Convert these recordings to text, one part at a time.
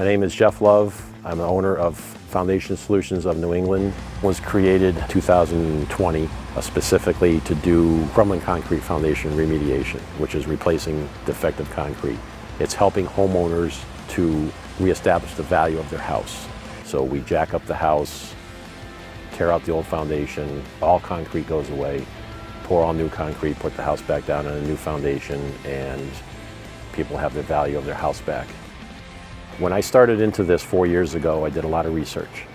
My name is Jeff Love. I'm the owner of Foundation Solutions of New England. It was created 2020 specifically to do crumbling concrete foundation remediation, which is replacing defective concrete. It's helping homeowners to reestablish the value of their house. So we jack up the house, tear out the old foundation, all concrete goes away, pour all new concrete, put the house back down on a new foundation, and people have the value of their house back. When I started into this 4 years ago, I did a lot of research,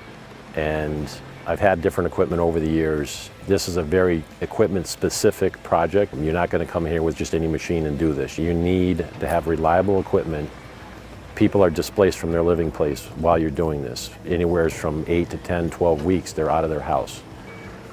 and I've had different equipment over the years. This is a very equipment-specific project. You're not going to come here with just any machine and do this. You need to have reliable equipment. People are displaced from their living place while you're doing this. Anywhere from 8 to 10, 12 weeks, they're out of their house.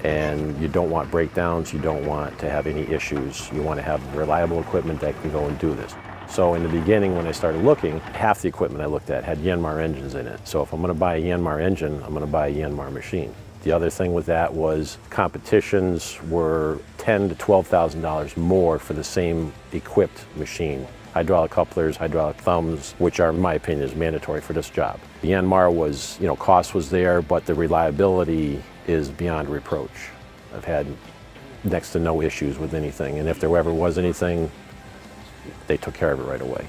And you don't want breakdowns, you don't want to have any issues. You want to have reliable equipment that can go and do this. So in the beginning, when I started looking, half the equipment I looked at had Yanmar engines in it. So if I'm going to buy a Yanmar engine, I'm going to buy a Yanmar machine. The other thing with that was competitions were $10,000 to $12,000 more for the same equipped machine. Hydraulic couplers, hydraulic thumbs, which are, in my opinion, is mandatory for this job. The Yanmar was, cost was there, but the reliability is beyond reproach. I've had next to no issues with anything, and if there ever was anything, they took care of it right away.